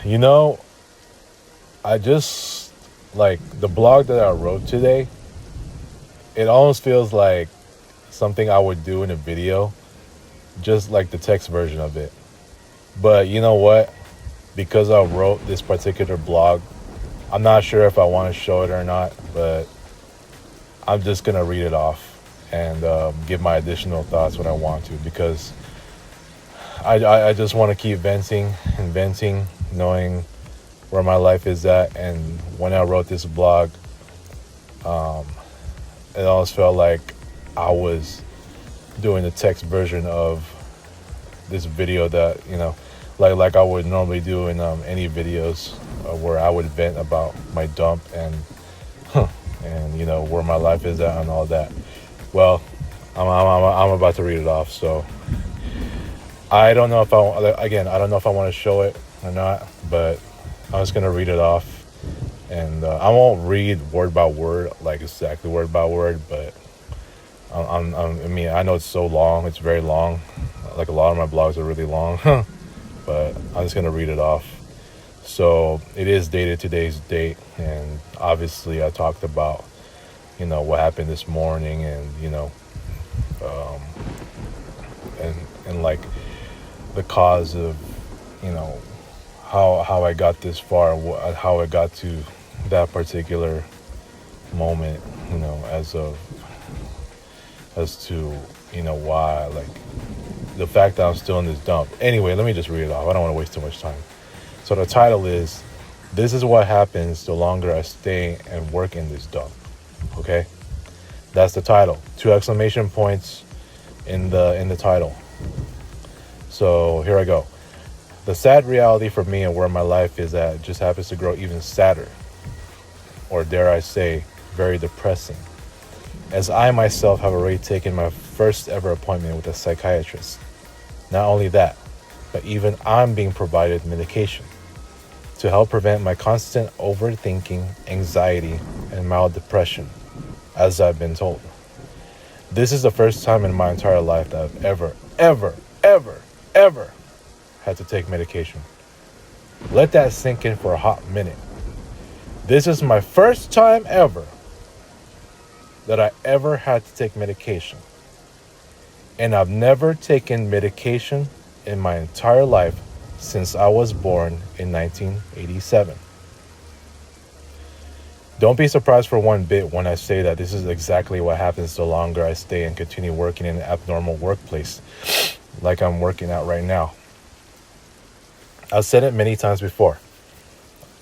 You know, I just like the blog that I wrote today. It almost feels like something I would do in a video, just like the text version of it. But you know what? Because I wrote this particular blog, I'm not sure if I want to show it or not, but I'm just going to read it off and give my additional thoughts when I want to, because I just want to keep venting and venting, knowing where my life is at. And when I wrote this blog, it always felt like I was doing the text version of this video that, like I would normally do in any videos where I would vent about my dump and where my life is at and all that. Well, I'm about to read it off, so I don't know if I don't know if I want to show it or not, but I'm just gonna read it off. And I won't read word by word, like exactly word by word, but I know it's so long. It's very long. Like a lot of my blogs are really long, but I'm just going to read it off. So it is dated today's date. And obviously I talked about, what happened this morning and, and like the cause of, how I got this far, how I got to that particular moment, as to why, like the fact that I'm still in this dump. Anyway, let me just read it off. I don't want to waste too much time. So the title is, "This is what happens the longer I stay and work in this dump." Okay, that's the title. 2 exclamation points in the title. So here I go. The sad reality for me and where my life is at just happens to grow even sadder, or dare I say, very depressing, as I myself have already taken my first ever appointment with a psychiatrist. Not only that, but even I'm being provided medication to help prevent my constant overthinking, anxiety, and mild depression, as I've been told. This is the first time in my entire life that I've ever had to take medication. Let that sink in for a hot minute. This is my first time ever that I ever had to take medication. And I've never taken medication in my entire life since I was born in 1987. Don't be surprised for one bit when I say that this is exactly what happens the longer I stay and continue working in an abnormal workplace like I'm working at right now. I've said it many times before,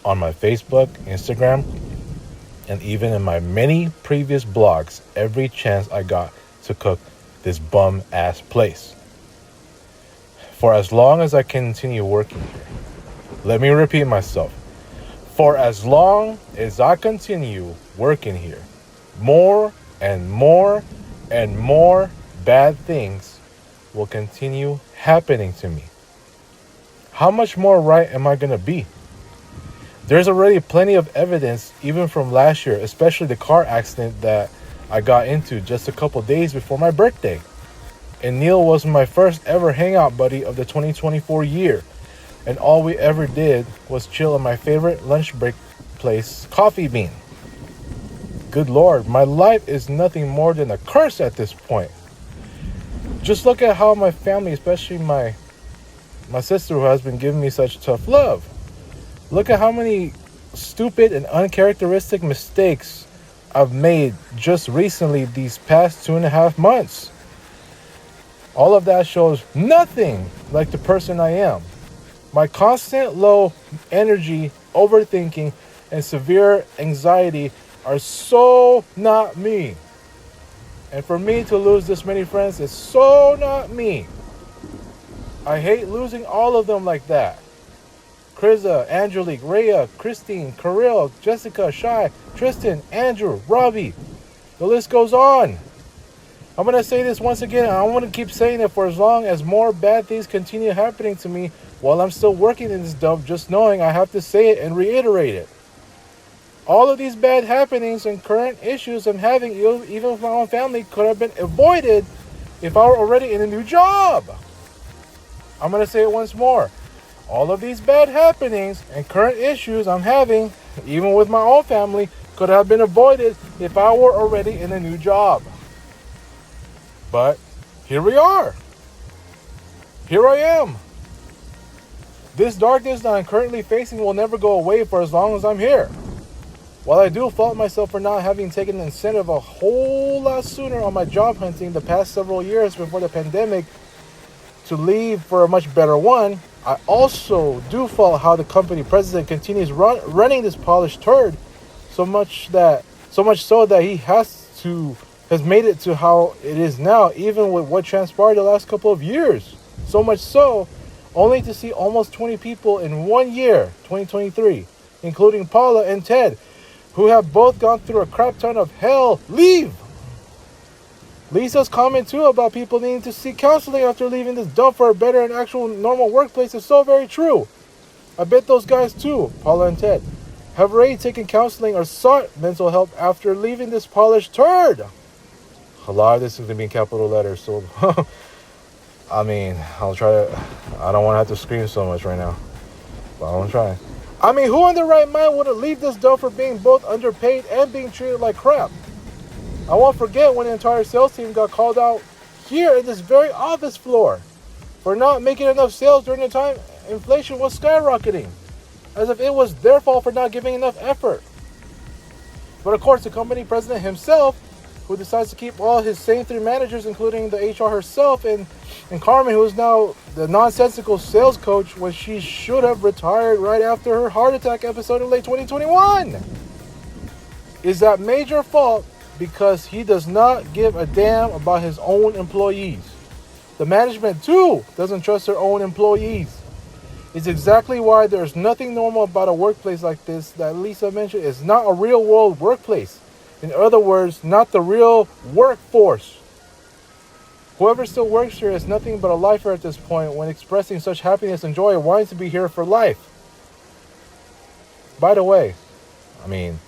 on my Facebook, Instagram, and even in my many previous blogs, every chance I got to cook this bum ass place. For as long as I continue working here, let me repeat myself, for as long as I continue working here, more and more and more bad things will continue happening to me. How much more right am I going to be? There's already plenty of evidence, even from last year, especially the car accident that I got into just a couple days before my birthday. And Neil was my first ever hangout buddy of the 2024 year. And all we ever did was chill at my favorite lunch break place, Coffee Bean. Good Lord, my life is nothing more than a curse at this point. Just look at how my family, especially my sister, who has been giving me such tough love. Look at how many stupid and uncharacteristic mistakes I've made just recently these past 2.5 months. All of that shows nothing like the person I am. My constant low energy, overthinking, and severe anxiety are so not me. And for me to lose this many friends is so not me. I hate losing all of them like that. Kriza, Angelique, Rhea, Christine, Karel, Jessica, Shai, Tristan, Andrew, Robbie. The list goes on. I'm going to say this once again, and I want to keep saying it for as long as more bad things continue happening to me while I'm still working in this dump, just knowing I have to say it and reiterate it. All of these bad happenings and current issues I'm having, even with my own family, could have been avoided if I were already in a new job. I'm going to say it once more. all of these bad happenings and current issues I'm having, even with my own family, could have been avoided if I were already in a new job. But here we are. Here I am. This darkness that I'm currently facing will never go away for as long as I'm here. While I do fault myself for not having taken the incentive a whole lot sooner on my job hunting the past several years before the pandemic to leave for a much better one, I also do fault how the company president continues running this polished turd so much so that he has made it to how it is now, even with what transpired the last couple of years. So much so, only to see almost 20 people in 1 year, 2023, including Paula and Ted, who have both gone through a crap ton of hell, leave. Lisa's comment too about people needing to seek counseling after leaving this dump for a better and actual normal workplace is so very true. I bet those guys too, Paula and Ted, have already taken counseling or sought mental help after leaving this polished turd. A lot of this is going to be in capital letters, so I mean, I don't want to have to scream so much right now, but I'm going to try. I mean, who in their right mind would leave this dump for being both underpaid and being treated like crap? I won't forget when the entire sales team got called out here in this very office floor for not making enough sales during the time inflation was skyrocketing, as if it was their fault for not giving enough effort. But of course, the company president himself, who decides to keep all his same three managers, including the HR herself and Carmen, who is now the nonsensical sales coach when she should have retired right after her heart attack episode in late 2021, is at major fault because he does not give a damn about his own employees. The management too doesn't trust their own employees. It's exactly why there's nothing normal about a workplace like this that Lisa mentioned. It's not a real world workplace. In other words, not the real workforce. Whoever still works here is nothing but a lifer at this point when expressing such happiness and joy and wanting to be here for life. By the way, I mean,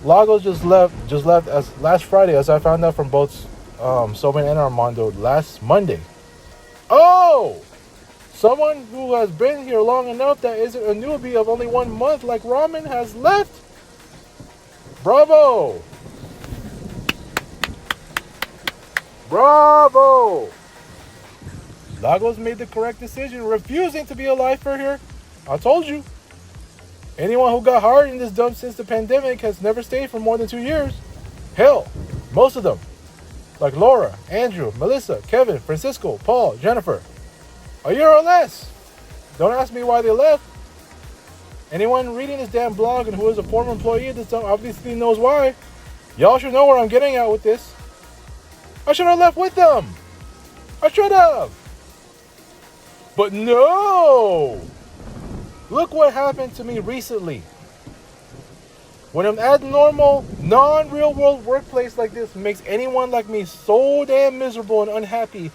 Lagos just left as last Friday, as I found out from both Soben and Armando last Monday. Oh! Someone who has been here long enough that isn't a newbie of only 1 month like Ramen has left. Bravo! Bravo! Lagos made the correct decision, refusing to be a lifer here. I told you. Anyone who got hired in this dump since the pandemic has never stayed for more than 2 years. Hell, most of them. Like Laura, Andrew, Melissa, Kevin, Francisco, Paul, Jennifer. A year or less. Don't ask me why they left. Anyone reading this damn blog and who is a former employee at this dump obviously knows why. Y'all should know where I'm getting at with this. I should have left with them. I should have. But no. Look what happened to me recently. When an abnormal, non-real world workplace like this makes anyone like me so damn miserable and unhappy,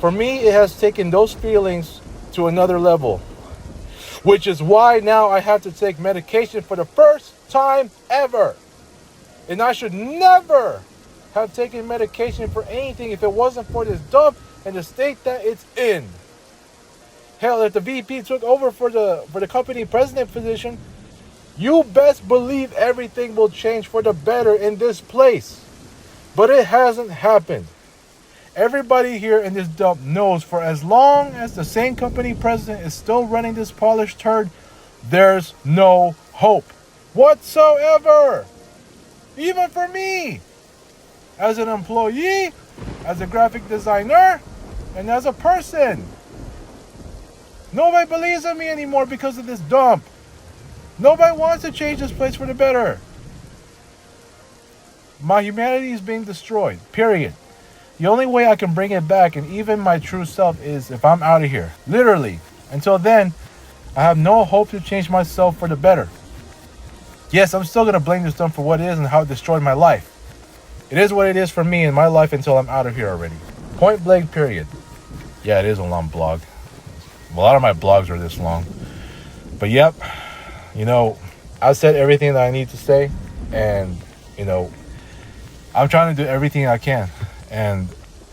for me, it has taken those feelings to another level. Which is why now I have to take medication for the first time ever. And I should never have taken medication for anything if it wasn't for this dump and the state that it's in. Hell, if the VP took over for the company president position, you best believe everything will change for the better in this place. But it hasn't happened. Everybody here in this dump knows for as long as the same company president is still running this polished turd, there's no hope whatsoever. Even for me, as an employee, as a graphic designer, and as a person. Nobody believes in me anymore because of this dump. Nobody wants to change this place for the better. My humanity is being destroyed, period. The only way I can bring it back, and even my true self, is if I'm out of here. Literally. Until then, I have no hope to change myself for the better. Yes, I'm still going to blame this dump for what it is and how it destroyed my life. It is what it is for me in my life until I'm out of here already. Point blank, period. Yeah, it is a long blog. A lot of my blogs are this long. But yep, I said everything that I need to say. And, I'm trying to do everything I can. And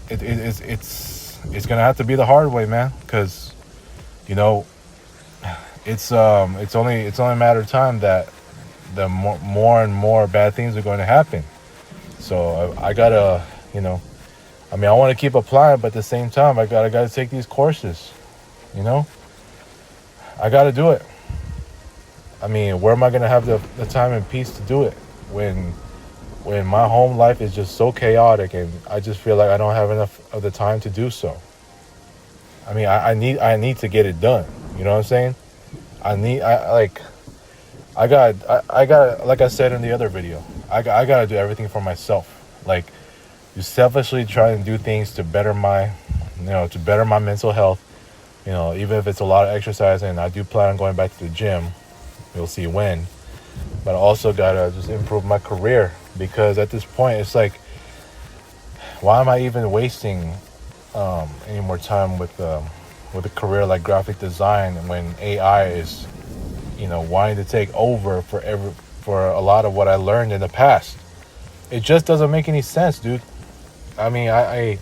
it's it's gonna have to be the hard way, man. Because you know, it's only a matter of time that the more and more bad things are going to happen. So I gotta, you know, I mean, I want to keep applying, but at the same time, I gotta take these courses. You know, I gotta do it. I mean, where am I gonna have the time and peace to do it when my home life is just so chaotic, and I just feel like I don't have enough of the time to do so. I mean, I need to get it done. You know what I'm saying? I got like I said in the other video, I gotta do everything for myself. Like, you selfishly try and do things to better my, to better my mental health. Even if it's a lot of exercise, and I do plan on going back to the gym. We'll see when. But I also gotta just improve my career, because at this point it's like, why am I even wasting any more time with a career like graphic design when AI is wanting to take over for a lot of what I learned in the past. It just doesn't make any sense, dude. I mean, I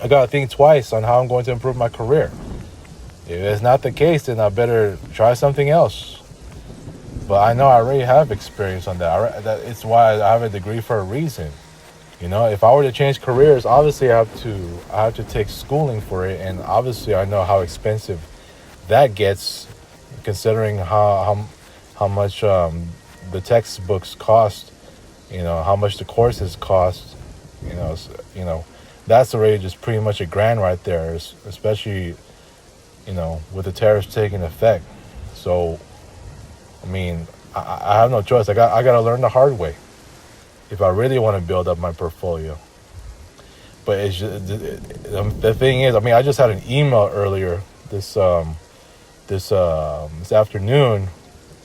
gotta think twice on how I'm going to improve my career. If it's not the case, then I better try something else. But I know I already have experience on that. It's why I have a degree for a reason. If I were to change careers, obviously I have to take schooling for it, and obviously I know how expensive that gets, considering how much the textbooks cost. How much the courses cost. That's already just pretty much $1,000 right there, especially with the tariffs taking effect. So, I mean, I have no choice. I got to learn the hard way if I really want to build up my portfolio. But it's just, the thing is, I mean, I just had an email earlier this afternoon,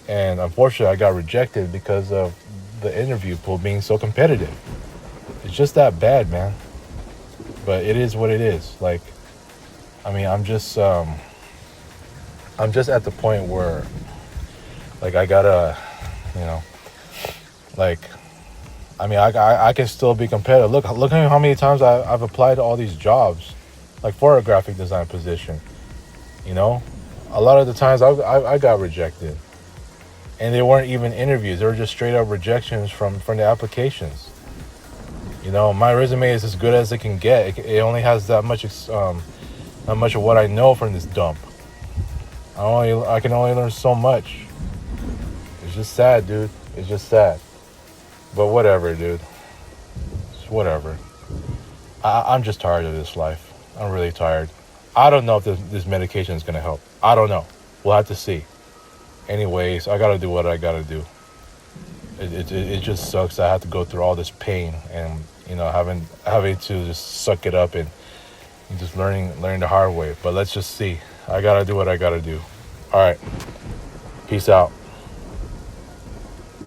and unfortunately I got rejected because of the interview pool being so competitive. It's just that bad, man. But it is what it is. Like, I mean, I'm just at the point where, like, I gotta, like, I mean, I can still be competitive. Look at how many times I've applied to all these jobs, like for a graphic design position. A lot of the times I got rejected, and they weren't even interviews. They were just straight up rejections from the applications. My resume is as good as it can get. It only has that much of what I know from this dump. I can only learn so much. It's just sad, dude. It's just sad. But whatever, dude. It's whatever. I'm just tired of this life. I'm really tired. I don't know if this medication is going to help. I don't know. We'll have to see. Anyways, I got to do what I got to do. It just sucks that I have to go through all this pain, and, having to just suck it up and just learning the hard way. But let's just see. I got to do what I got to do. All right. Peace out.